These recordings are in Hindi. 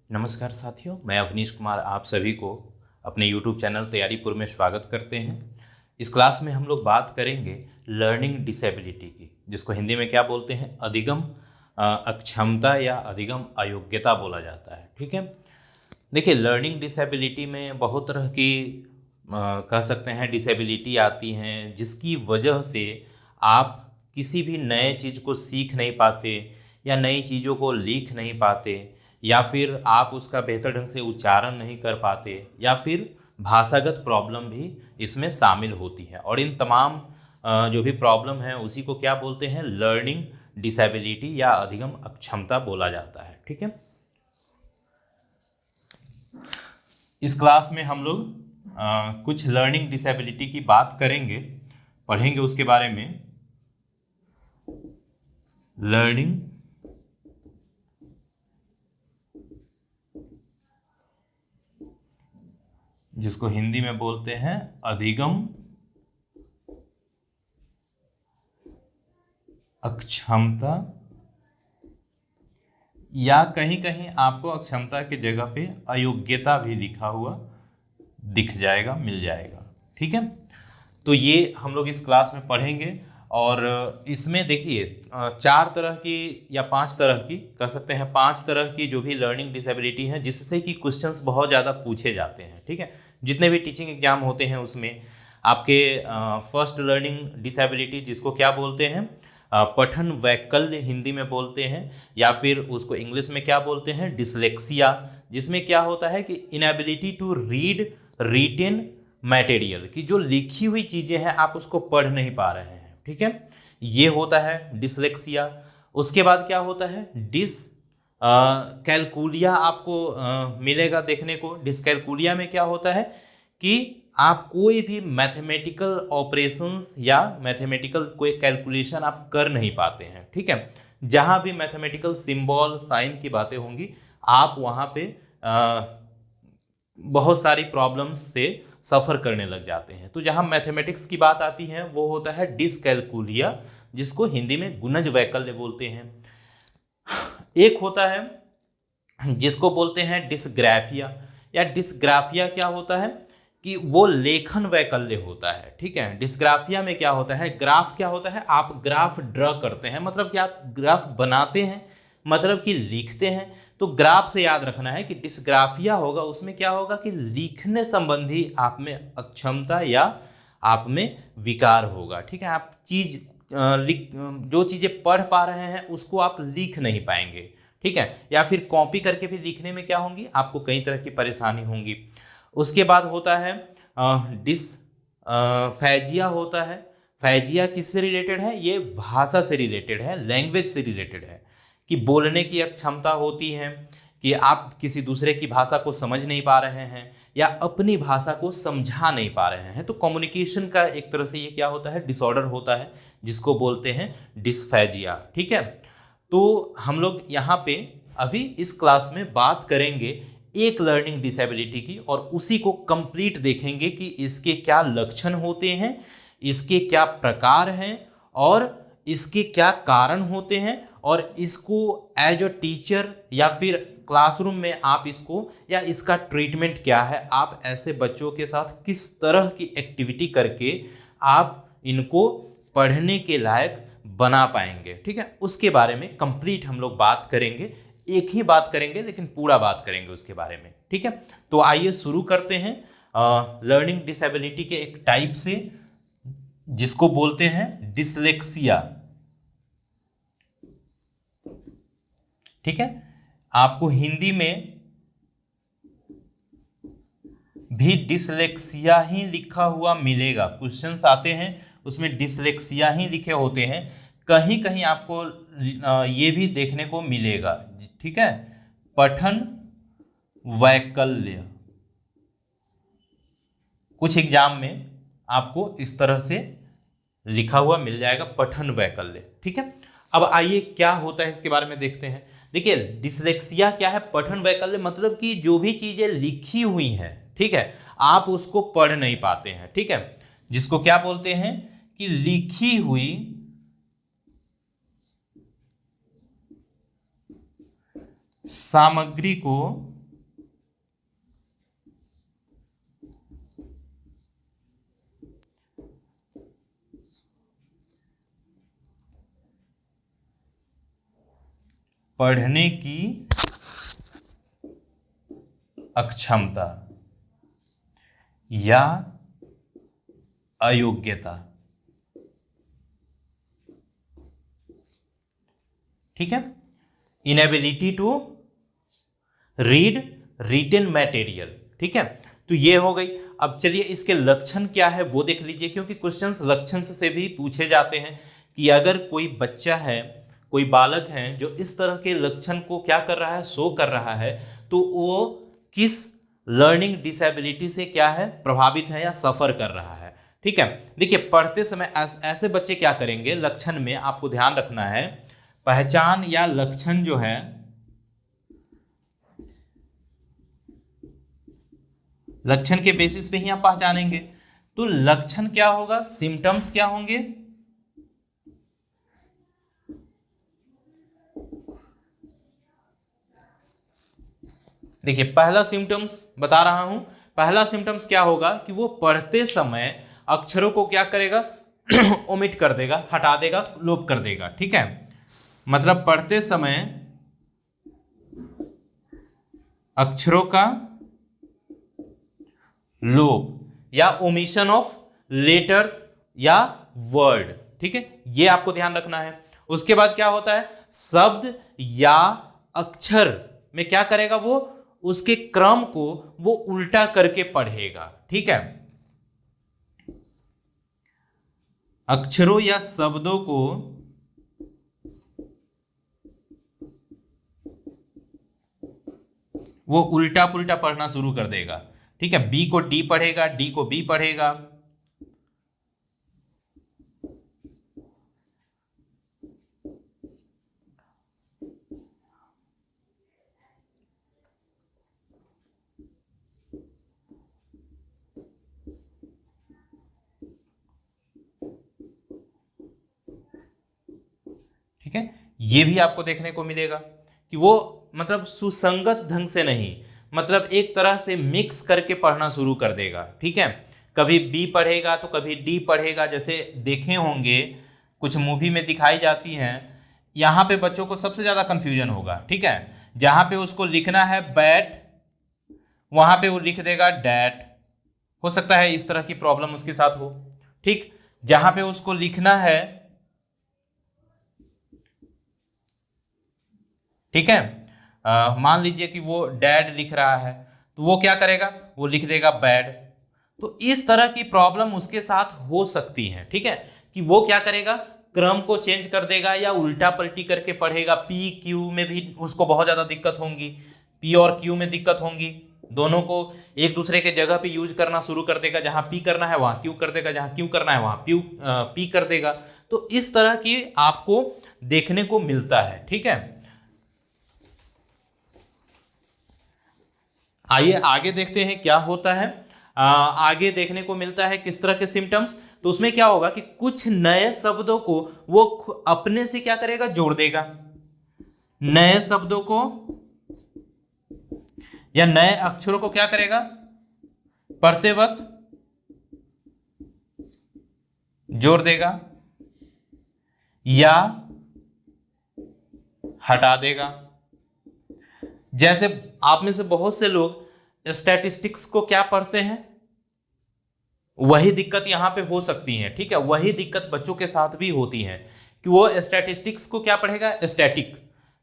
नमस्कार साथियों, मैं अवनीश कुमार आप सभी को अपने YouTube चैनल तैयारीपुर में स्वागत करते हैं। इस क्लास में हम लोग बात करेंगे लर्निंग डिसेबिलिटी की, जिसको हिंदी में क्या बोलते हैं, अधिगम अक्षमता या अधिगम अयोग्यता बोला जाता है। ठीक है, देखिए लर्निंग डिसेबिलिटी में बहुत तरह की कह सकते हैं डिसेबिलिटी आती हैं, जिसकी वजह से आप किसी भी नए चीज़ को सीख नहीं पाते या नई चीज़ों को लिख नहीं पाते, या फिर आप उसका बेहतर ढंग से उच्चारण नहीं कर पाते, या फिर भाषागत प्रॉब्लम भी इसमें शामिल होती है। और इन तमाम जो भी प्रॉब्लम है उसी को क्या बोलते हैं, लर्निंग डिसेबिलिटी या अधिगम अक्षमता बोला जाता है। ठीक है, इस क्लास में हम लोग कुछ लर्निंग डिसेबिलिटी की बात करेंगे, पढ़ेंगे उसके बारे में। लर्निंग जिसको हिंदी में बोलते हैं अधिगम अक्षमता, या कहीं कहीं आपको अक्षमता की जगह पे अयोग्यता भी लिखा हुआ दिख जाएगा, मिल जाएगा। ठीक है, तो ये हम लोग इस क्लास में पढ़ेंगे। और इसमें देखिए 4 तरह की या 5 तरह की, कह सकते हैं 5 तरह की जो भी लर्निंग डिसेबिलिटी है, जिससे कि क्वेश्चंस बहुत ज़्यादा पूछे जाते हैं। ठीक है, जितने भी टीचिंग एग्जाम होते हैं उसमें आपके फर्स्ट लर्निंग डिसेबिलिटी जिसको क्या बोलते हैं, पठन वैकल्य हिंदी में बोलते हैं, या फिर उसको इंग्लिश में क्या बोलते हैं, डिसलेक्सिया, जिसमें क्या होता है कि inability to read written material, की जो लिखी हुई चीज़ें हैं आप उसको पढ़ नहीं पा रहे हैं। ठीक है, ये होता है डिसलेक्सिया। उसके बाद क्या होता है, कैलकुलिया आपको मिलेगा देखने को। डिसकैलकुलिया में क्या होता है कि आप कोई भी मैथमेटिकल ऑपरेशंस या मैथमेटिकल कोई कैलकुलेशन आप कर नहीं पाते हैं। ठीक है, जहां भी मैथमेटिकल सिंबल साइन की बातें होंगी आप वहां पे बहुत सारी प्रॉब्लम्स से सफ़र करने लग जाते हैं। तो जहां मैथमेटिक्स की बात आती है वो होता है डिसकैलकुलिया, जिसको हिंदी में गुणज वैकल्य बोलते हैं। एक होता है जिसको बोलते हैं डिसग्राफिया, या डिसग्राफिया क्या होता है कि वो लेखन वैकल्य होता है। ठीक है, डिसग्राफिया में क्या होता है, ग्राफ क्या होता है, आप ग्राफ ड्रा करते हैं, मतलब कि आप ग्राफ बनाते हैं, मतलब कि लिखते हैं। तो ग्राफ से याद रखना है कि डिसग्राफिया होगा, उसमें क्या होगा कि लिखने संबंधी आप में अक्षमता या आप में विकार होगा। ठीक है, आप जो चीज़ें पढ़ पा रहे हैं उसको आप लिख नहीं पाएंगे। ठीक है, या फिर कॉपी करके भी लिखने में क्या होंगी, आपको कई तरह की परेशानी होंगी। उसके बाद होता है फैजिया होता है। फैजिया किससे रिलेटेड है, ये भाषा से रिलेटेड है, लैंग्वेज से रिलेटेड है, कि बोलने की अक्षमता होती है कि आप किसी दूसरे की भाषा को समझ नहीं पा रहे हैं या अपनी भाषा को समझा नहीं पा रहे हैं। तो कम्युनिकेशन का एक तरह से ये क्या होता है, डिसऑर्डर होता है, जिसको बोलते हैं डिस्फैजिया। ठीक है, तो हम लोग यहाँ पे अभी इस क्लास में बात करेंगे एक लर्निंग डिसेबिलिटी की, और उसी को कंप्लीट देखेंगे कि इसके क्या लक्षण होते हैं, इसके क्या प्रकार हैं, और इसके क्या कारण होते हैं, और इसको एज अ टीचर या फिर क्लासरूम में आप इसको, या इसका ट्रीटमेंट क्या है, आप ऐसे बच्चों के साथ किस तरह की एक्टिविटी करके आप इनको पढ़ने के लायक बना पाएंगे। ठीक है, उसके बारे में कंप्लीट हम लोग बात करेंगे। एक ही बात करेंगे लेकिन पूरा बात करेंगे उसके बारे में। ठीक है, तो आइए शुरू करते हैं लर्निंग डिसेबिलिटी के एक टाइप से, जिसको बोलते हैं डिसलेक्सिया। ठीक है, आपको हिंदी में भी डिसलेक्सिया ही लिखा हुआ मिलेगा, क्वेश्चंस आते हैं उसमें डिसलेक्सिया ही लिखे होते हैं, कहीं कहीं आपको ये भी देखने को मिलेगा। ठीक है, पठन वैकल्य, कुछ एग्जाम में आपको इस तरह से लिखा हुआ मिल जाएगा, पठन वैकल्य। ठीक है, अब आइए क्या होता है इसके बारे में देखते हैं। देखिए डिसलेक्सिया क्या है, पठन वैकल्य मतलब कि जो भी चीजें लिखी हुई हैं, ठीक है, आप उसको पढ़ नहीं पाते हैं। ठीक है, जिसको क्या बोलते हैं कि लिखी हुई सामग्री को पढ़ने की अक्षमता या अयोग्यता। ठीक है, inability to read written material. ठीक है, तो ये हो गई। अब चलिए इसके लक्षण क्या है वो देख लीजिए, क्योंकि क्वेश्चंस लक्षण से भी पूछे जाते हैं कि अगर कोई बच्चा है, कोई बालक है जो इस तरह के लक्षण को क्या कर रहा है, शो कर रहा है, तो वो किस लर्निंग डिसेबिलिटी से क्या है, प्रभावित है या सफर कर रहा है। ठीक है, देखिए पढ़ते समय ऐसे बच्चे क्या करेंगे, लक्षण में आपको ध्यान रखना है, पहचान या लक्षण जो है लक्षण के बेसिस पे ही आप पहचानेंगे। तो लक्षण क्या होगा, सिम्टम्स क्या होंगे, देखिए पहला सिम्टम्स बता रहा हूं, पहला सिम्टम्स क्या होगा कि वो पढ़ते समय अक्षरों को क्या करेगा, ओमिट कर देगा, हटा देगा, लोप कर देगा। ठीक है, मतलब पढ़ते समय अक्षरों का लोप या ओमिशन ऑफ लेटर्स या वर्ड। ठीक है, ये आपको ध्यान रखना है। उसके बाद क्या होता है, शब्द या अक्षर में क्या करेगा, वो उसके क्रम को वो उल्टा करके पढ़ेगा। ठीक है, अक्षरों या शब्दों को वो उल्टा पुल्टा पढ़ना शुरू कर देगा। ठीक है, बी को डी पढ़ेगा, डी को बी पढ़ेगा। ठीक है, ये भी आपको देखने को मिलेगा कि वो मतलब सुसंगत ढंग से नहीं, मतलब एक तरह से मिक्स करके पढ़ना शुरू कर देगा। ठीक है, कभी बी पढ़ेगा तो कभी डी पढ़ेगा, जैसे देखे होंगे कुछ मूवी में दिखाई जाती हैं। यहाँ पे बच्चों को सबसे ज़्यादा कंफ्यूजन होगा। ठीक है, जहाँ पे उसको लिखना है बैट, वहाँ पे वो लिख देगा डैट। हो सकता है इस तरह की प्रॉब्लम उसके साथ हो। ठीक, जहाँ पे उसको लिखना है, ठीक है, मान लीजिए कि वो डैड लिख रहा है, तो वो क्या करेगा, वो लिख देगा बैड। तो इस तरह की प्रॉब्लम उसके साथ हो सकती है। ठीक है, कि वो क्या करेगा, क्रम को चेंज कर देगा या उल्टा पलटी करके पढ़ेगा। पी क्यू में भी उसको बहुत ज़्यादा दिक्कत होंगी, पी और क्यू में दिक्कत होंगी, दोनों को एक दूसरे के जगह पे यूज करना शुरू कर देगा। जहाँ पी करना है वहाँ क्यू कर देगा, जहाँ क्यू करना है वहाँ पी कर देगा। तो इस तरह की आपको देखने को मिलता है। ठीक है, आइए आगे देखते हैं क्या होता है। आगे देखने को मिलता है किस तरह के सिम्टम्स। तो उसमें क्या होगा कि कुछ नए शब्दों को वो अपने से क्या करेगा, जोड़ देगा। नए शब्दों को या नए अक्षरों को क्या करेगा, पढ़ते वक्त जोड़ देगा या हटा देगा। जैसे आप में से बहुत से लोग स्टैटिस्टिक्स को क्या पढ़ते हैं, वही दिक्कत यहां पे हो सकती है। ठीक है, वही दिक्कत बच्चों के साथ भी होती है कि वो स्टैटिस्टिक्स को क्या पढ़ेगा, स्टैटिक।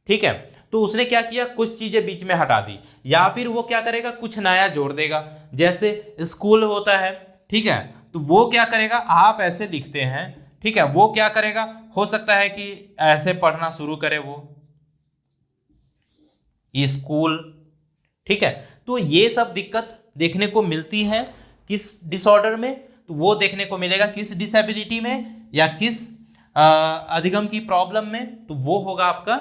ठीक है, तो उसने क्या किया, कुछ चीजें बीच में हटा दी, या फिर वो क्या करेगा, कुछ नया जोड़ देगा। जैसे स्कूल होता है, ठीक है, तो वो क्या करेगा, आप ऐसे लिखते हैं, ठीक है, वो क्या करेगा, हो सकता है कि ऐसे पढ़ना शुरू करे वो स्कूल। ठीक है, तो ये सब दिक्कत देखने को मिलती है किस डिसऑर्डर में, तो वो देखने को मिलेगा किस डिसेबिलिटी में या किस अधिगम की प्रॉब्लम में, तो वो होगा आपका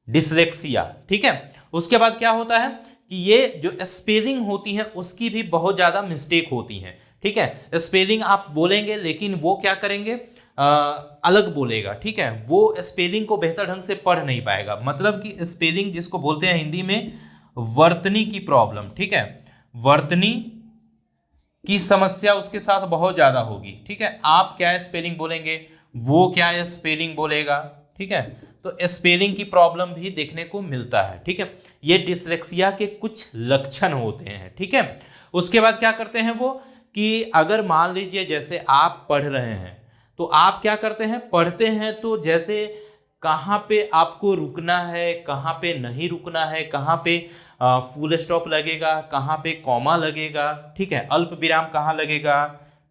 डिसलेक्सिया। ठीक है, उसके बाद क्या होता है कि ये जो स्पेलिंग होती है उसकी भी बहुत ज़्यादा मिस्टेक होती है। ठीक है, स्पेलिंग आप बोलेंगे लेकिन वो क्या करेंगे, अलग बोलेगा। ठीक है, वो स्पेलिंग को बेहतर ढंग से पढ़ नहीं पाएगा, मतलब कि स्पेलिंग जिसको बोलते हैं हिंदी में वर्तनी की प्रॉब्लम। ठीक है, वर्तनी की समस्या उसके साथ बहुत ज़्यादा होगी। ठीक है, आप क्या स्पेलिंग बोलेंगे, वो क्या स्पेलिंग बोलेगा। ठीक है, तो स्पेलिंग की प्रॉब्लम भी देखने को मिलता है। ठीक है, ये डिसलेक्सिया के कुछ लक्षण होते हैं। ठीक है, उसके बाद क्या करते हैं वो कि अगर मान लीजिए जैसे आप पढ़ रहे हैं तो आप क्या करते हैं, पढ़ते हैं तो जैसे कहाँ पे आपको रुकना है, कहाँ पे नहीं रुकना है, कहाँ पे फुल स्टॉप लगेगा, कहाँ पे कॉमा लगेगा, ठीक है, अल्प विराम कहाँ लगेगा,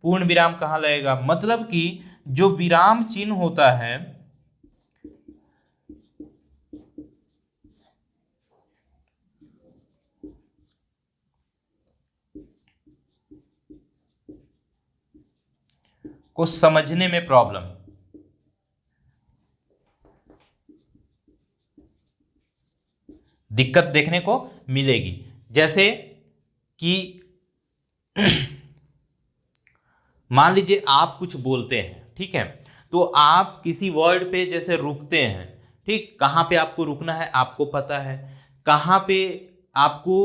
पूर्ण विराम कहाँ लगेगा, मतलब कि जो विराम चिन्ह होता है को समझने में प्रॉब्लम, दिक्कत देखने को मिलेगी। जैसे कि मान लीजिए आप कुछ बोलते हैं, ठीक है, तो आप किसी वर्ड पे जैसे रुकते हैं, ठीक, कहाँ पे आपको रुकना है आपको पता है, कहाँ पे आपको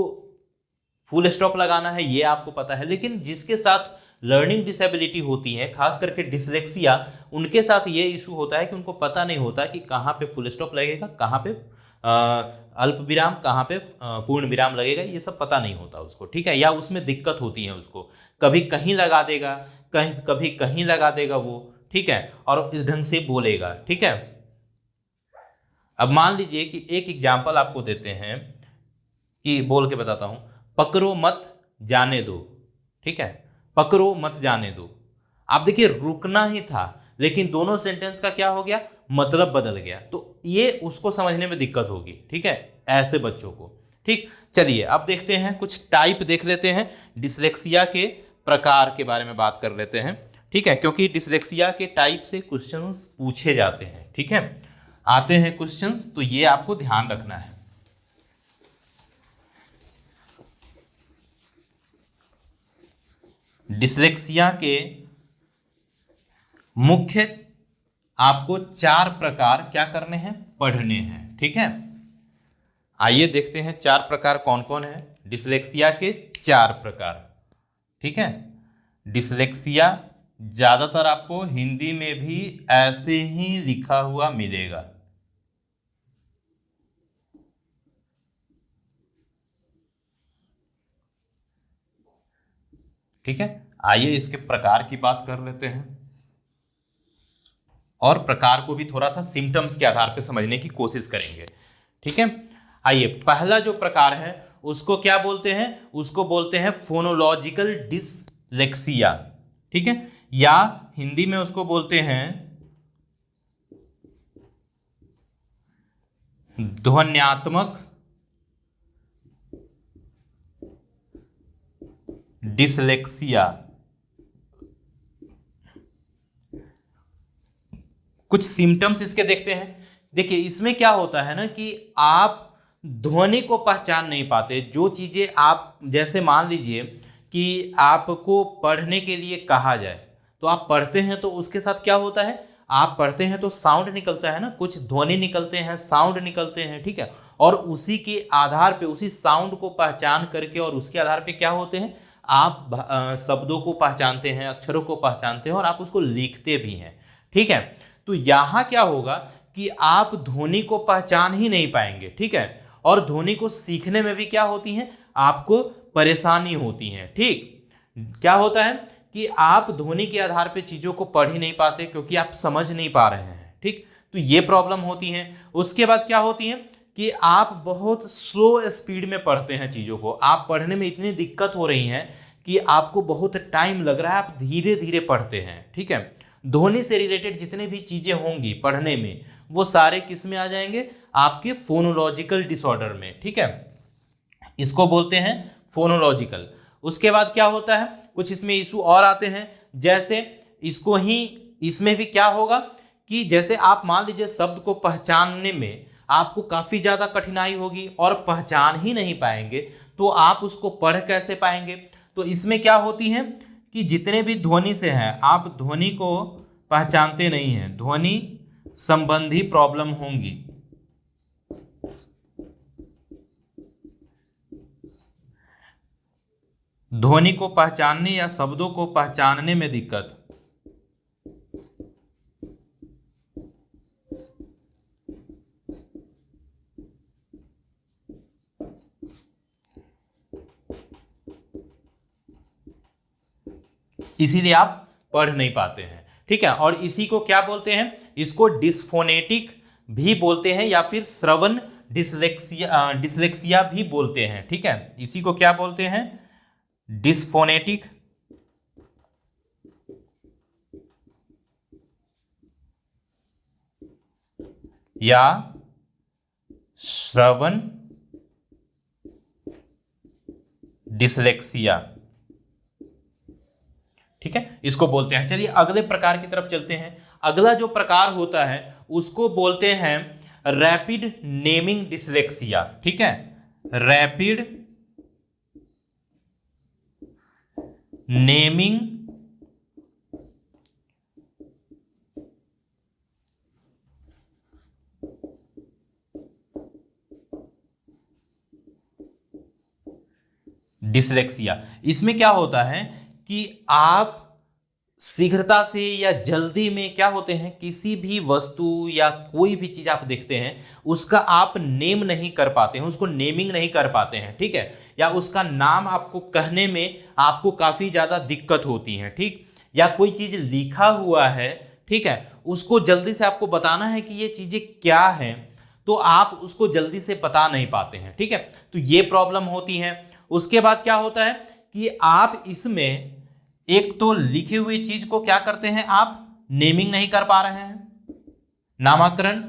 फुल स्टॉप लगाना है ये आपको पता है, लेकिन जिसके साथ लर्निंग डिसेबिलिटी होती है, खास करके डिसलेक्सिया, उनके साथ ये इशू होता है कि उनको पता नहीं होता कि कहाँ पे फुल स्टॉप लगेगा, कहाँ पे अल्प विराम, कहाँ पे पूर्ण विराम लगेगा, ये सब पता नहीं होता उसको। ठीक है, या उसमें दिक्कत होती है उसको, कभी कहीं लगा देगा, कहीं कभी कहीं लगा देगा वो, ठीक है, और इस ढंग से बोलेगा। ठीक है, अब मान लीजिए कि एक एग्जाम्पल आपको देते हैं कि बोल के बताता हूं, पकड़ो मत जाने दो। ठीक है, पकड़ो मत जाने दो, आप देखिए रुकना ही था, लेकिन दोनों सेंटेंस का क्या हो गया, मतलब बदल गया, तो ये उसको समझने में दिक्कत होगी। ठीक है, ऐसे बच्चों को। ठीक, चलिए अब देखते हैं, कुछ टाइप देख लेते हैं, डिसलेक्सिया के प्रकार के बारे में बात कर लेते हैं। ठीक है, क्योंकि डिसलेक्सिया के टाइप से क्वेश्चंस पूछे जाते हैं। ठीक है, आते हैं क्वेश्चंस, तो ये आपको ध्यान रखना है। डिसलेक्सिया के मुख्य आपको 4 प्रकार क्या करने हैं, पढ़ने हैं। ठीक है, आइए देखते हैं 4 प्रकार कौन कौन है डिसलेक्सिया के 4 प्रकार। ठीक है, डिसलेक्सिया ज्यादातर आपको हिंदी में भी ऐसे ही लिखा हुआ मिलेगा। ठीक है, आइए इसके प्रकार की बात कर लेते हैं और प्रकार को भी थोड़ा सा सिम्टम्स के आधार पर समझने की कोशिश करेंगे। ठीक है, आइए पहला जो प्रकार है उसको क्या बोलते हैं, उसको बोलते हैं फोनोलॉजिकल डिसलेक्सिया। ठीक है, या हिंदी में उसको बोलते हैं ध्वन्यात्मक डिसलेक्सिया। कुछ सिम्टम्स इसके देखते हैं। देखिए इसमें क्या होता है ना कि आप ध्वनि को पहचान नहीं पाते, जो चीजें आप, जैसे मान लीजिए कि आपको पढ़ने के लिए कहा जाए तो आप पढ़ते हैं, तो उसके साथ क्या होता है, आप पढ़ते हैं तो साउंड निकलता है ना, कुछ ध्वनि निकलते हैं, साउंड निकलते हैं। ठीक है, और उसी के आधार पे, उसी साउंड को पहचान करके और उसके आधार पे क्या होते हैं, आप शब्दों को पहचानते हैं, अक्षरों को पहचानते हैं और आप उसको लिखते भी हैं। ठीक है, तो यहाँ क्या होगा कि आप ध्वनि को पहचान ही नहीं पाएंगे। ठीक है, और ध्वनि को सीखने में भी क्या होती है, आपको परेशानी होती है। ठीक, क्या होता है कि आप ध्वनि के आधार पे चीज़ों को पढ़ ही नहीं पाते क्योंकि आप समझ नहीं पा रहे हैं। ठीक, तो ये प्रॉब्लम होती है। उसके बाद क्या होती है कि आप बहुत स्लो स्पीड में पढ़ते हैं चीज़ों को, आप पढ़ने में इतनी दिक्कत हो रही है कि आपको बहुत टाइम लग रहा है, आप धीरे धीरे पढ़ते हैं। ठीक है, ध्वनि से रिलेटेड जितने भी चीज़ें होंगी पढ़ने में, वो सारे किस में आ जाएंगे, आपके फोनोलॉजिकल डिसऑर्डर में। ठीक है, इसको बोलते हैं फोनोलॉजिकल। उसके बाद क्या होता है, कुछ इसमें इशू और आते हैं, जैसे इसको ही, इसमें भी क्या होगा कि जैसे आप मान लीजिए शब्द को पहचानने में आपको काफ़ी ज़्यादा कठिनाई होगी और पहचान ही नहीं पाएंगे, तो आप उसको पढ़ कैसे पाएंगे। तो इसमें क्या होती है कि जितने भी ध्वनि से हैं, आप ध्वनि को पहचानते नहीं हैं, ध्वनि संबंधी प्रॉब्लम होंगी। ध्वनि को पहचानने या शब्दों को पहचानने में दिक्कत, इसीलिए आप पढ़ नहीं पाते हैं, ठीक है। और इसी को क्या बोलते हैं, इसको डिस्फोनेटिक भी बोलते हैं या फिर श्रवण डिसलेक्सिया भी बोलते हैं, ठीक है। इसी को क्या बोलते हैं, डिस्फोनेटिक या श्रवण डिसलेक्सिया, ठीक है, इसको बोलते हैं। चलिए अगले प्रकार की तरफ चलते हैं। अगला जो प्रकार होता है उसको बोलते हैं रैपिड नेमिंग डिसलेक्सिया, ठीक है। Rapid naming dyslexia. इसमें क्या होता है कि आप शीघ्रता से या जल्दी में क्या होते हैं, किसी भी वस्तु या कोई भी चीज आप देखते हैं उसका आप नेम नहीं कर पाते हैं, उसको नेमिंग नहीं कर पाते हैं, ठीक है। या उसका नाम आपको कहने में आपको काफी ज्यादा दिक्कत होती है, ठीक। या कोई चीज लिखा हुआ है, ठीक है, उसको जल्दी से आपको बताना है कि ये चीजें क्या है, तो आप उसको जल्दी से बता नहीं पाते हैं, ठीक है। तो ये प्रॉब्लम होती है। उसके बाद क्या होता है कि आप इसमें एक तो लिखी हुई चीज को क्या करते हैं, आप नेमिंग नहीं कर पा रहे हैं, नामकरण।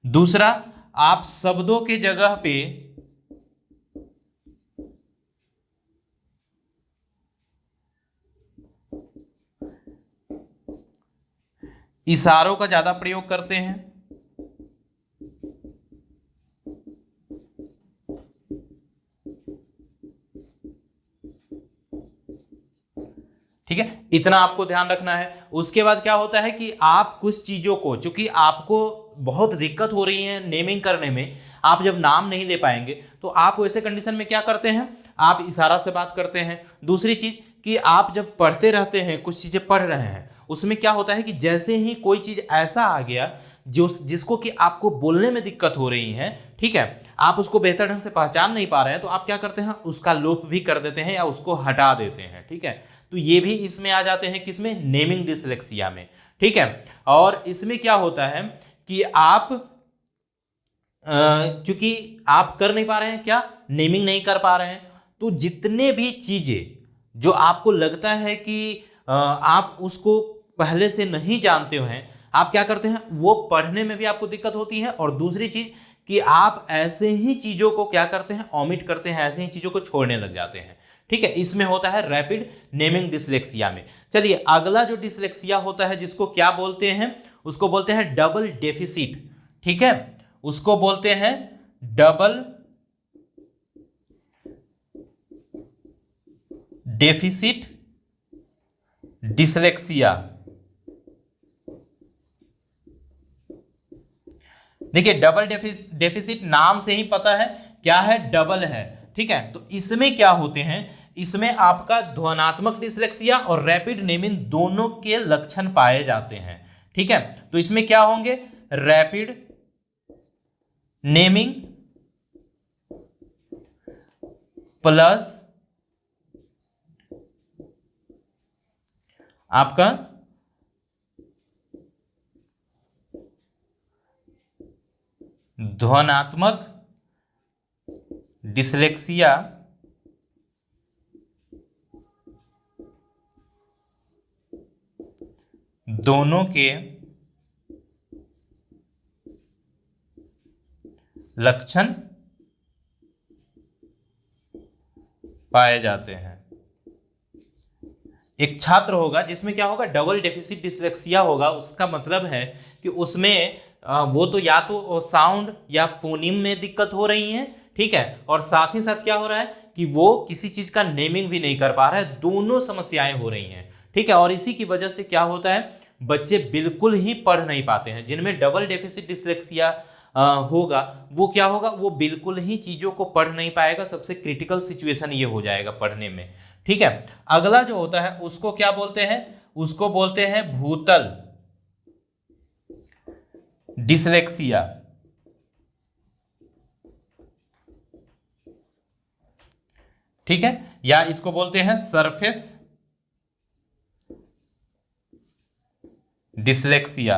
दूसरा, आप शब्दों के जगह पे इशारों का ज्यादा प्रयोग करते हैं, ठीक है। इतना आपको ध्यान रखना है। उसके बाद क्या होता है कि आप कुछ चीजों को, चूंकि आपको बहुत दिक्कत हो रही है नेमिंग करने में, आप जब नाम नहीं ले पाएंगे तो आप वैसे कंडीशन में क्या करते हैं, आप इशारा से बात करते हैं। दूसरी चीज कि आप जब पढ़ते रहते हैं, कुछ चीजें पढ़ रहे हैं, उसमें क्या होता है कि जैसे ही कोई चीज ऐसा आ गया जो जिसको कि आपको बोलने में दिक्कत हो रही है, ठीक है, आप उसको बेहतर ढंग से पहचान नहीं पा रहे हैं, तो आप क्या करते हैं, उसका लोप भी कर देते हैं या उसको हटा देते हैं, ठीक है। तो ये भी इसमें आ जाते हैं, किसमें, नेमिंग डिसलेक्सिया में, ठीक है। और इसमें क्या होता है कि आप चूंकि आप कर नहीं पा रहे हैं, क्या, नेमिंग नहीं कर पा रहे हैं, तो जितने भी चीजें जो आपको लगता है कि आप उसको पहले से नहीं जानते हैं, आप क्या करते हैं, वो पढ़ने में भी आपको दिक्कत होती है। और दूसरी चीज कि आप ऐसे ही चीजों को क्या करते हैं, ऑमिट करते हैं, ऐसे ही चीजों को छोड़ने लग जाते हैं, ठीक है। इसमें होता है रैपिड नेमिंग डिसलेक्सिया में। चलिए अगला जो डिसलेक्सिया होता है जिसको क्या बोलते हैं, उसको बोलते हैं डबल डेफिसिट, ठीक है। उसको बोलते हैं डबल डेफिसिट डिसलेक्सिया। देखिए डबल डेफिसिट नाम से ही पता है क्या है, डबल है, ठीक है। तो इसमें क्या होते हैं, इसमें आपका ध्वनात्मक डिसलेक्सिया और रैपिड नेमिंग दोनों के लक्षण पाए जाते हैं, ठीक है। तो इसमें क्या होंगे, रैपिड नेमिंग प्लस आपका ध्वनात्मक डिसलेक्सिया दोनों के लक्षण पाए जाते हैं। एक छात्र होगा जिसमें क्या होगा, डबल डेफिसिट डिसलेक्सिया होगा, उसका मतलब है कि उसमें वो तो या तो साउंड या फोनीम में दिक्कत हो रही है, ठीक है, और साथ ही साथ क्या हो रहा है कि वो किसी चीज का नेमिंग भी नहीं कर पा रहा है, दोनों समस्याएं हो रही हैं, ठीक है। और इसी की वजह से क्या होता है, बच्चे बिल्कुल ही पढ़ नहीं पाते हैं। जिनमें डबल डेफिसिट डिसलेक्सिया होगा वो क्या होगा, वो बिल्कुल ही चीजों को पढ़ नहीं पाएगा, सबसे क्रिटिकल सिचुएशन ये हो जाएगा पढ़ने में, ठीक है। अगला जो होता है उसको क्या बोलते हैं, उसको बोलते हैं भूतल डिसलेक्सिया, ठीक है, या इसको बोलते हैं सरफेस डिसलेक्सिया।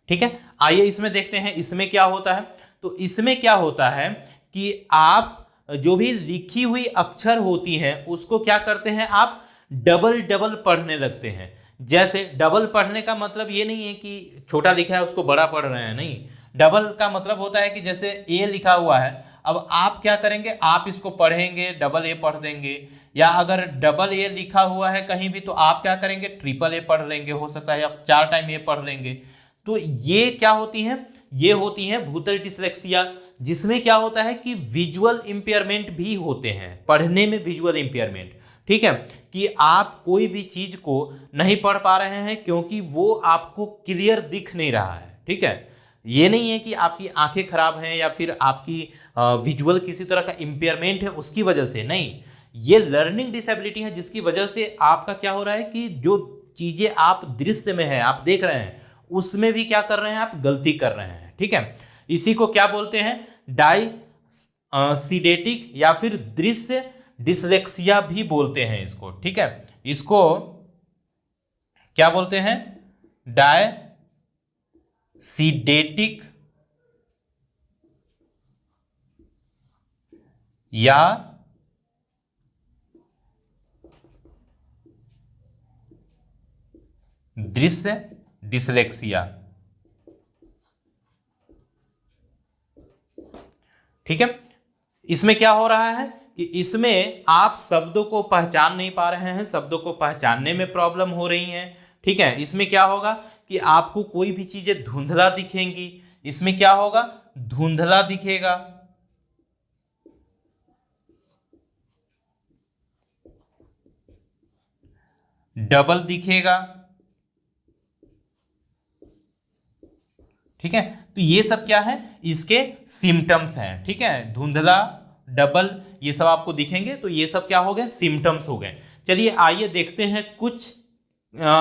ठीक है, आइए इसमें देखते हैं इसमें क्या होता है। तो इसमें क्या होता है कि आप जो भी लिखी हुई अक्षर होती हैं उसको क्या करते हैं, आप डबल डबल पढ़ने लगते हैं। जैसे डबल पढ़ने का मतलब ये नहीं है कि छोटा लिखा है उसको बड़ा पढ़ रहे हैं, नहीं। डबल का मतलब होता है कि जैसे ए लिखा हुआ है, अब आप क्या करेंगे, आप इसको पढ़ेंगे, डबल ए पढ़ देंगे, या अगर डबल ए लिखा हुआ है कहीं भी तो आप क्या करेंगे, ट्रिपल ए पढ़ लेंगे, हो सकता है, या 4 टाइम ए पढ़ लेंगे। तो ये क्या होती हैं, ये होती हैं भूतल डिसलेक्सिया, जिसमें क्या होता है कि विजुअल इंपेयरमेंट भी होते हैं, पढ़ने में विजुअल इंपेयरमेंट। ठीक है, कि आप कोई भी चीज को नहीं पढ़ पा रहे हैं क्योंकि वो आपको क्लियर दिख नहीं रहा है। ठीक है, ये नहीं है कि आपकी आंखें खराब हैं या फिर आपकी विजुअल किसी तरह का इंपेयरमेंट है उसकी वजह से, नहीं। ये लर्निंग डिसेबिलिटी है जिसकी वजह से आपका क्या हो रहा है कि जो चीजें आप दृश्य में है आप देख रहे हैं उसमें भी क्या कर रहे हैं, आप गलती कर रहे हैं। ठीक है, इसी को क्या बोलते हैं, डाई सीडेटिक या फिर दृश्य डिसलेक्सिया भी बोलते हैं इसको। ठीक है, इसको क्या बोलते हैं, डाई सीडेटिक या दृश्य डिसलेक्सिया। ठीक है, इसमें क्या हो रहा है कि इसमें आप शब्दों को पहचान नहीं पा रहे हैं, शब्दों को पहचानने में प्रॉब्लम हो रही है। ठीक है, इसमें क्या होगा कि आपको कोई भी चीजें धुंधला दिखेंगी, इसमें क्या होगा, धुंधला दिखेगा, डबल दिखेगा। ठीक है, तो ये सब क्या है, इसके सिम्टम्स हैं। ठीक है, धुंधला, डबल, ये सब आपको दिखेंगे, तो ये सब क्या हो गए, सिम्टम्स हो गए। चलिए आइए देखते हैं कुछ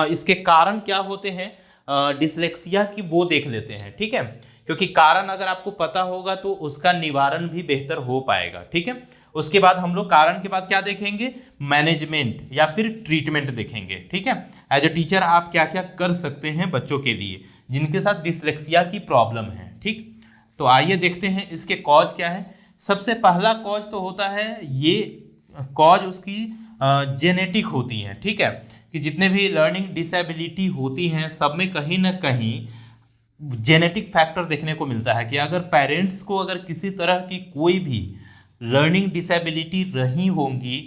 इसके कारण क्या होते हैं डिसलेक्सिया की, वो देख लेते हैं। ठीक है, क्योंकि कारण अगर आपको पता होगा तो उसका निवारण भी बेहतर हो पाएगा। ठीक है, उसके बाद हम लोग कारण के बाद क्या देखेंगे, मैनेजमेंट या फिर ट्रीटमेंट देखेंगे। ठीक है, एज ए टीचर आप क्या क्या कर सकते हैं बच्चों के लिए जिनके साथ डिसलेक्सिया की प्रॉब्लम है। ठीक, तो आइए देखते हैं इसके कॉज क्या है। सबसे पहला कॉज तो होता है, ये कॉज उसकी जेनेटिक होती है। ठीक है, कि जितने भी लर्निंग डिसेबिलिटी होती हैं सब में कहीं ना कहीं जेनेटिक फैक्टर देखने को मिलता है, कि अगर पेरेंट्स को अगर किसी तरह की कोई भी लर्निंग डिसेबिलिटी रही होंगी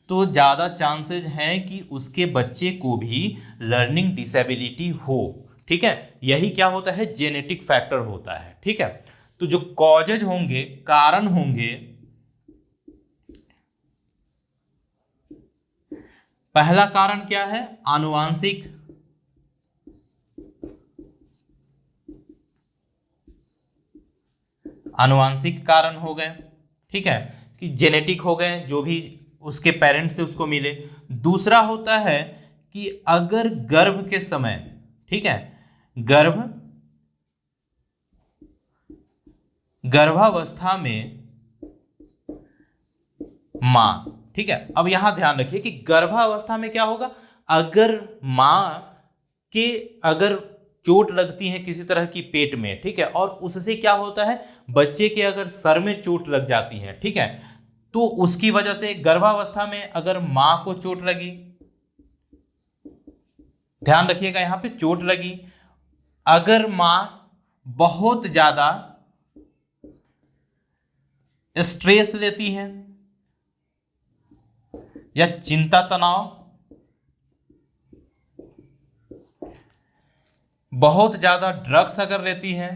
तो ज़्यादा चांसेस हैं कि उसके बच्चे को भी लर्निंग डिसेबिलिटी हो। ठीक है, यही क्या होता है, जेनेटिक फैक्टर होता है। ठीक है, तो जो कॉजेज होंगे, कारण होंगे, पहला कारण क्या है, आनुवांशिक। आनुवांशिक कारण हो गए। ठीक है, कि जेनेटिक हो गए, जो भी उसके पेरेंट्स से उसको मिले। दूसरा होता है कि अगर गर्भ के समय, ठीक है, गर्भावस्था में मां, ठीक है, अब यहां ध्यान रखिए कि गर्भावस्था में क्या होगा, अगर मां के अगर चोट लगती है किसी तरह की पेट में, ठीक है, और उससे क्या होता है, बच्चे के अगर सर में चोट लग जाती है, ठीक है, तो उसकी वजह से गर्भावस्था में अगर मां को चोट लगी, ध्यान रखिएगा यहां पे चोट लगी, अगर मां बहुत ज्यादा स्ट्रेस लेती है या चिंता तनाव, बहुत ज्यादा ड्रग्स अगर लेती है,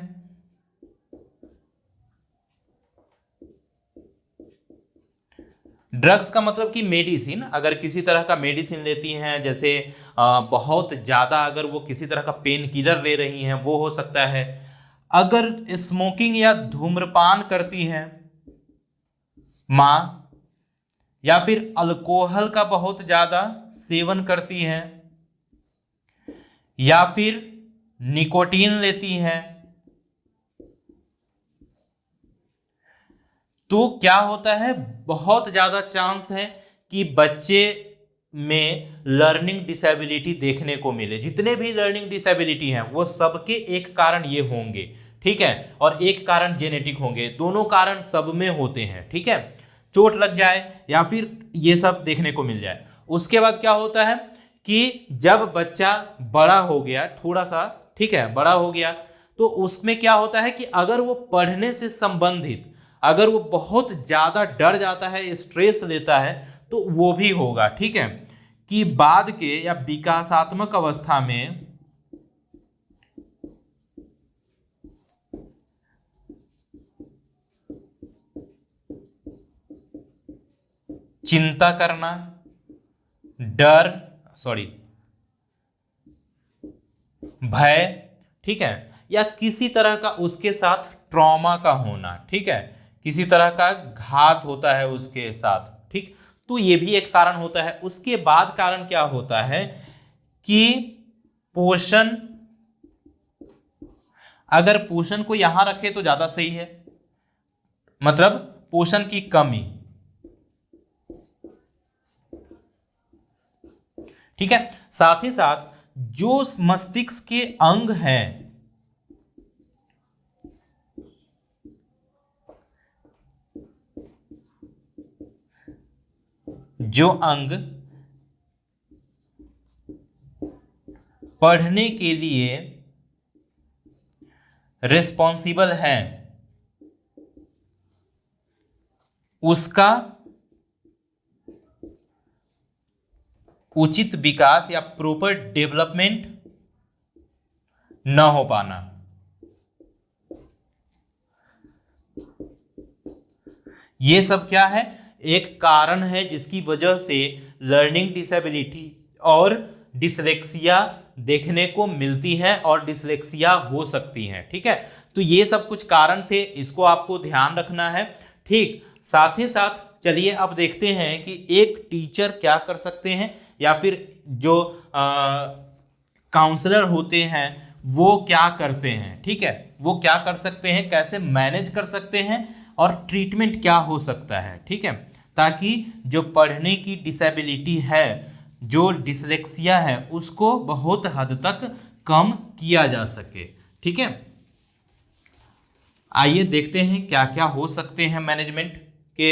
ड्रग्स का मतलब कि मेडिसिन, अगर किसी तरह का मेडिसिन लेती हैं, जैसे बहुत ज़्यादा अगर वो किसी तरह का पेन किलर ले रही हैं वो हो सकता है, अगर स्मोकिंग या धूम्रपान करती हैं माँ, या फिर अल्कोहल का बहुत ज़्यादा सेवन करती हैं, या फिर निकोटीन लेती हैं, तो क्या होता है, बहुत ज़्यादा चांस है कि बच्चे में लर्निंग डिसेबिलिटी देखने को मिले। जितने भी लर्निंग डिसेबिलिटी हैं वो सबके एक कारण ये होंगे, ठीक है, और एक कारण जेनेटिक होंगे, दोनों कारण सब में होते हैं, ठीक है। चोट लग जाए या फिर ये सब देखने को मिल जाए। उसके बाद क्या होता है कि जब बच्चा बड़ा हो गया थोड़ा सा, ठीक है, बड़ा हो गया, तो उसमें क्या होता है कि अगर वो पढ़ने से संबंधित अगर वो बहुत ज़्यादा डर जाता है, स्ट्रेस लेता है, तो वो भी होगा, ठीक है, कि बाद के या विकासात्मक अवस्था में चिंता करना, डर, भय, ठीक है, या किसी तरह का उसके साथ ट्रॉमा का होना, ठीक है, किसी तरह का घात होता है उसके साथ, ठीक, तो ये भी एक कारण होता है। उसके बाद कारण क्या होता है कि पोषण, अगर पोषण को यहां रखे तो ज्यादा सही है, मतलब पोषण की कमी, ठीक है। साथ ही साथ जो मस्तिष्क के अंग हैं, जो अंग पढ़ने के लिए रिस्पॉन्सिबल है, उसका उचित विकास या प्रॉपर डेवलपमेंट न हो पाना, ये सब क्या है, एक कारण है जिसकी वजह से लर्निंग डिसेबिलिटी और डिसलेक्सिया देखने को मिलती है और डिसलेक्सिया हो सकती है, ठीक है। तो ये सब कुछ कारण थे, इसको आपको ध्यान रखना है, ठीक। साथ ही साथ चलिए अब देखते हैं कि एक टीचर क्या कर सकते हैं या फिर जो काउंसलर होते हैं वो क्या करते हैं, ठीक है, वो क्या कर सकते हैं, कैसे मैनेज कर सकते हैं और ट्रीटमेंट क्या हो सकता है, ठीक है, ताकि जो पढ़ने की डिसेबिलिटी है, जो डिसलेक्सिया है, उसको बहुत हद तक कम किया जा सके, ठीक है। आइए देखते हैं क्या क्या हो सकते हैं मैनेजमेंट के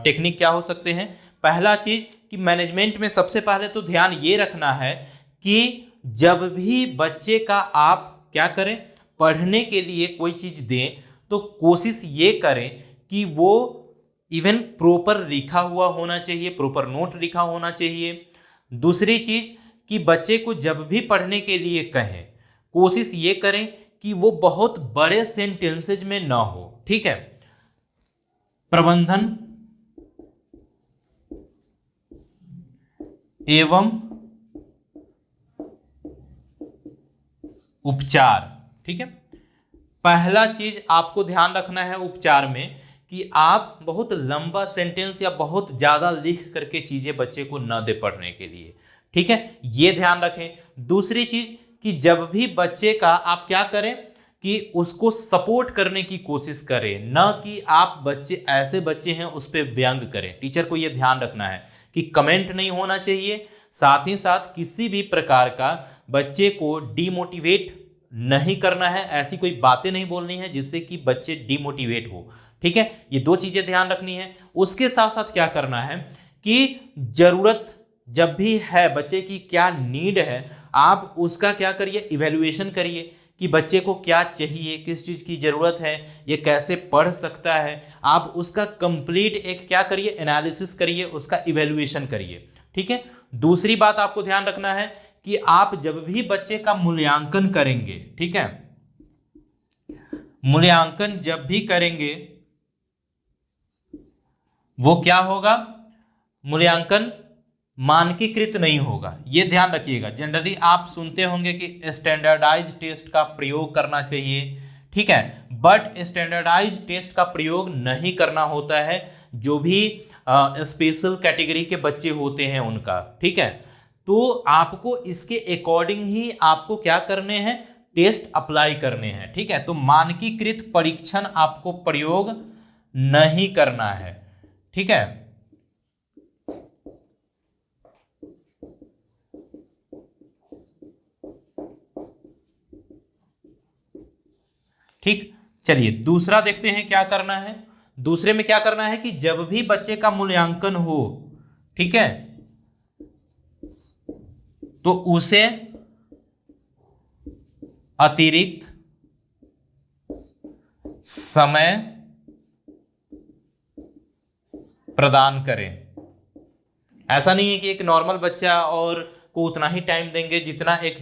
टेक्निक क्या हो सकते हैं। पहला चीज कि मैनेजमेंट में सबसे पहले तो ध्यान ये रखना है कि जब भी बच्चे का आप क्या करें, पढ़ने के लिए कोई चीज दें तो कोशिश ये करें कि वो इवन प्रॉपर लिखा हुआ होना चाहिए, प्रॉपर नोट लिखा होना चाहिए। दूसरी चीज कि बच्चे को जब भी पढ़ने के लिए कहें कोशिश ये करें कि वो बहुत बड़े सेंटेंसेज में ना हो, ठीक है। प्रबंधन एवं उपचार, ठीक है। पहला चीज आपको ध्यान रखना है उपचार में कि आप बहुत लंबा सेंटेंस या बहुत ज्यादा लिख करके चीजें बच्चे को न दे पढ़ने के लिए, ठीक है, ये ध्यान रखें। दूसरी चीज कि जब भी बच्चे का आप क्या करें कि उसको सपोर्ट करने की कोशिश करें, न कि आप बच्चे ऐसे बच्चे हैं उस पर व्यंग करें। टीचर को यह ध्यान रखना है कि कमेंट नहीं होना चाहिए, साथ ही साथ किसी भी प्रकार का बच्चे को डिमोटिवेट नहीं करना है, ऐसी कोई बातें नहीं बोलनी है जिससे कि बच्चे डिमोटिवेट हो, ठीक है। ये दो चीजें ध्यान रखनी है। उसके साथ साथ क्या करना है कि जरूरत जब भी है बच्चे की क्या नीड है, आप उसका क्या करिए, इवैल्यूएशन करिए कि बच्चे को क्या चाहिए, किस चीज़ की ज़रूरत है, ये कैसे पढ़ सकता है। आप उसका कंप्लीट एक क्या करिए, एनालिसिस करिए, उसका इवैल्यूएशन करिए, ठीक है। दूसरी बात आपको ध्यान रखना है कि आप जब भी बच्चे का मूल्यांकन करेंगे, ठीक है, मूल्यांकन जब भी करेंगे वो क्या होगा, मूल्यांकन मानकीकृत नहीं होगा, ये ध्यान रखिएगा। जनरली आप सुनते होंगे कि स्टैंडर्डाइज टेस्ट का प्रयोग करना चाहिए, ठीक है, बट स्टैंडर्डाइज टेस्ट का प्रयोग नहीं करना होता है जो भी स्पेशल कैटेगरी के बच्चे होते हैं उनका, ठीक है। तो आपको इसके अकॉर्डिंग ही आपको क्या करने हैं, टेस्ट अप्लाई करने हैं, ठीक है। तो मानकीकृत परीक्षण आपको प्रयोग नहीं करना है। ठीक है, ठीक। चलिए दूसरा देखते हैं क्या करना है। दूसरे में क्या करना है कि जब भी बच्चे का मूल्यांकन हो, ठीक है, तो उसे अतिरिक्त समय प्रदान करें। ऐसा नहीं है कि एक नॉर्मल बच्चा और को उतना ही टाइम देंगे जितना एक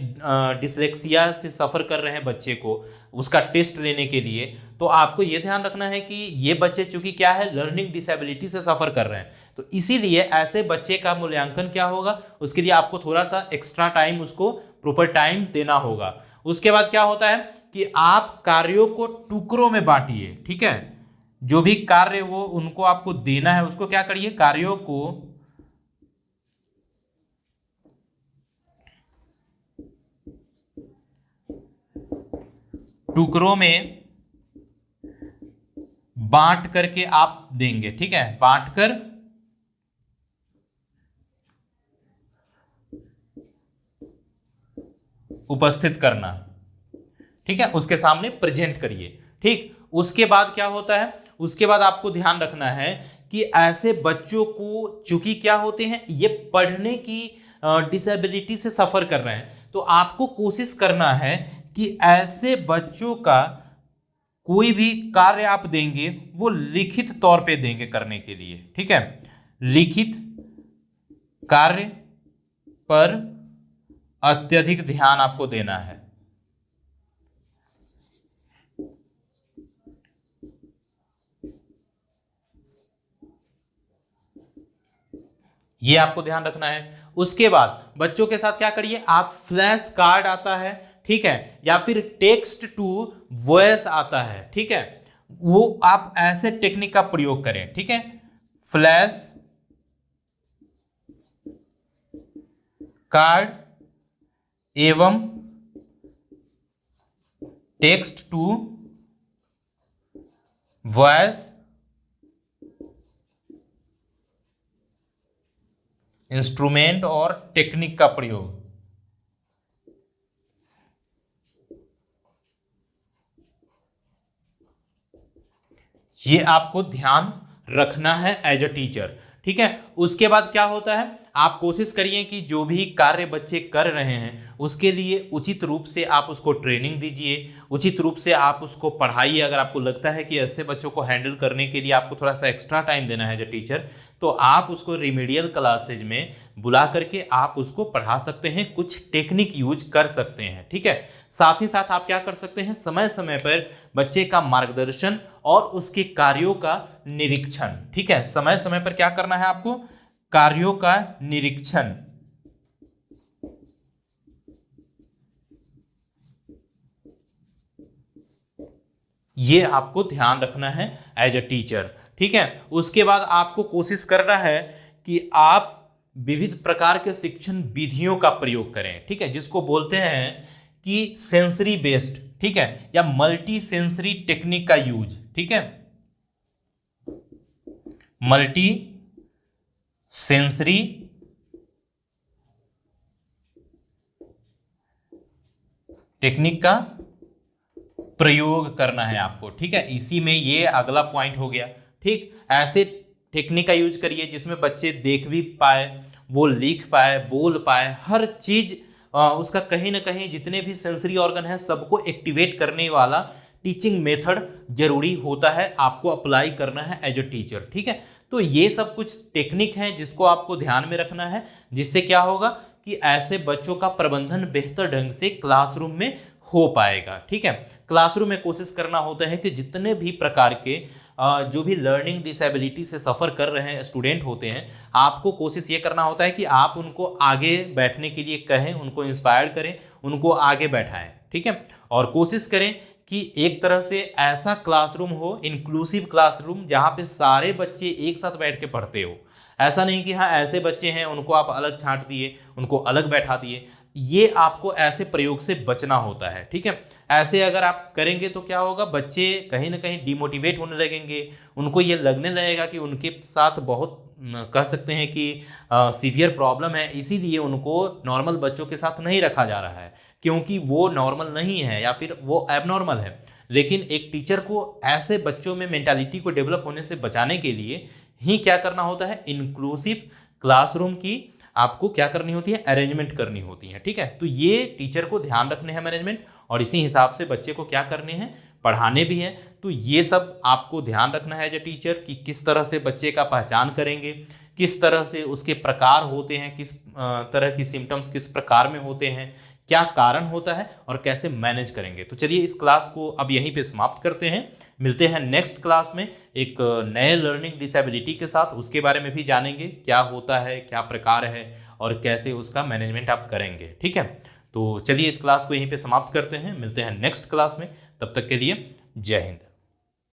डिसलेक्सिया से सफ़र कर रहे हैं बच्चे को उसका टेस्ट लेने के लिए। तो आपको ये ध्यान रखना है कि ये बच्चे चूंकि क्या है, लर्निंग डिसेबिलिटी से सफ़र कर रहे हैं, तो इसीलिए ऐसे बच्चे का मूल्यांकन क्या होगा, उसके लिए आपको थोड़ा सा एक्स्ट्रा टाइम, उसको प्रॉपर टाइम देना होगा। उसके बाद क्या होता है कि आप कार्यों को टुकड़ों में बांटिए। ठीक है, जो भी कार्य वो उनको आपको देना है, उसको क्या करिए, कार्यों को टुकड़ों में बांट करके आप देंगे। ठीक है, बांट कर उपस्थित करना। ठीक है, उसके सामने प्रेजेंट करिए। ठीक, उसके बाद क्या होता है, उसके बाद आपको ध्यान रखना है कि ऐसे बच्चों को चूंकि क्या होते हैं, ये पढ़ने की डिसेबिलिटी से सफर कर रहे हैं, तो आपको कोशिश करना है कि ऐसे बच्चों का कोई भी कार्य आप देंगे वो लिखित तौर पे देंगे करने के लिए। ठीक है, लिखित कार्य पर अत्यधिक ध्यान आपको देना है। ये आपको ध्यान रखना है। उसके बाद बच्चों के साथ क्या करिए, आप फ्लैश कार्ड आता है, ठीक है, या फिर टेक्स्ट टू वॉइस आता है, ठीक है, वो आप ऐसे टेक्निक का प्रयोग करें। ठीक है, फ्लैश कार्ड एवं टेक्स्ट टू वॉइस इंस्ट्रूमेंट और टेक्निक का प्रयोग। ये आपको ध्यान रखना है एज अ टीचर। ठीक है, उसके बाद क्या होता है, आप कोशिश करिए कि जो भी कार्य बच्चे कर रहे हैं उसके लिए उचित रूप से आप उसको ट्रेनिंग दीजिए, उचित रूप से आप उसको पढ़ाइए। अगर आपको लगता है कि ऐसे बच्चों को हैंडल करने के लिए आपको थोड़ा सा एक्स्ट्रा टाइम देना है जो टीचर, तो आप उसको रिमीडियल क्लासेज में बुला करके आप उसको पढ़ा सकते हैं, कुछ टेक्निक यूज कर सकते हैं। ठीक है, साथ ही साथ आप क्या कर सकते हैं, समय समय पर बच्चे का मार्गदर्शन और उसके कार्यों का निरीक्षण। ठीक है, समय समय पर क्या करना है आपको, कार्यों का निरीक्षण। ये आपको ध्यान रखना है एज अ टीचर। ठीक है, उसके बाद आपको कोशिश करना है कि आप विविध प्रकार के शिक्षण विधियों का प्रयोग करें। ठीक है, जिसको बोलते हैं कि सेंसरी बेस्ड, ठीक है, या मल्टी सेंसरी टेक्निक का यूज। ठीक है, मल्टी सेंसरी टेक्निक का प्रयोग करना है आपको। ठीक है, इसी में ये अगला पॉइंट हो गया। ठीक, ऐसे टेक्निक का यूज करिए जिसमें बच्चे देख भी पाए, वो लिख पाए, बोल पाए, हर चीज उसका कहीं ना कहीं जितने भी सेंसरी ऑर्गन है सबको एक्टिवेट करने वाला टीचिंग मेथड जरूरी होता है, आपको अप्लाई करना है एज अ टीचर। ठीक है, तो ये सब कुछ टेक्निक हैं जिसको आपको ध्यान में रखना है, जिससे क्या होगा कि ऐसे बच्चों का प्रबंधन बेहतर ढंग से क्लासरूम में हो पाएगा। ठीक है, क्लासरूम में कोशिश करना होता है कि जितने भी प्रकार के जो भी लर्निंग डिसेबिलिटी से सफ़र कर रहे हैं स्टूडेंट होते हैं, आपको कोशिश ये करना होता है कि आप उनको आगे बैठने के लिए कहें, उनको इंस्पायर करें, उनको आगे बैठाएं। ठीक है, और कोशिश करें कि एक तरह से ऐसा क्लासरूम हो, इंक्लूसिव क्लासरूम, जहाँ पे सारे बच्चे एक साथ बैठ के पढ़ते हो। ऐसा नहीं कि हाँ ऐसे बच्चे हैं उनको आप अलग छांट दिए, उनको अलग बैठा दिए। ये आपको ऐसे प्रयोग से बचना होता है, ठीक है। ऐसे अगर आप करेंगे तो क्या होगा, बच्चे कहीं ना कहीं डिमोटिवेट होने लगेंगे, उनको ये लगने लगेगा कि उनके साथ बहुत कह सकते हैं कि सीवियर प्रॉब्लम है, इसीलिए उनको नॉर्मल बच्चों के साथ नहीं रखा जा रहा है, क्योंकि वो नॉर्मल नहीं है या फिर वो एबनॉर्मल है। लेकिन एक टीचर को ऐसे बच्चों में मेंटालिटी को डेवलप होने से बचाने के लिए ही क्या करना होता है, इंक्लूसिव क्लासरूम की आपको क्या करनी होती है, अरेंजमेंट करनी होती है, ठीक है। तो ये टीचर को ध्यान रखने हैं मैनेजमेंट, और इसी हिसाब से बच्चे को क्या करने हैं, पढ़ाने भी हैं। तो ये सब आपको ध्यान रखना है एज ए टीचर कि किस तरह से बच्चे का पहचान करेंगे, किस तरह से उसके प्रकार होते हैं, किस तरह की सिम्टम्स किस प्रकार में होते हैं, क्या कारण होता है, और कैसे मैनेज करेंगे। तो चलिए इस क्लास को अब यहीं पे समाप्त करते हैं, मिलते हैं नेक्स्ट क्लास में एक नए लर्निंग डिसेबिलिटी के साथ। उसके बारे में भी जानेंगे क्या होता है, क्या प्रकार है, और कैसे उसका मैनेजमेंट आप करेंगे, ठीक है। तो चलिए इस क्लास को यहीं पे समाप्त करते हैं, मिलते हैं नेक्स्ट क्लास में, तब तक के लिए जय हिंद।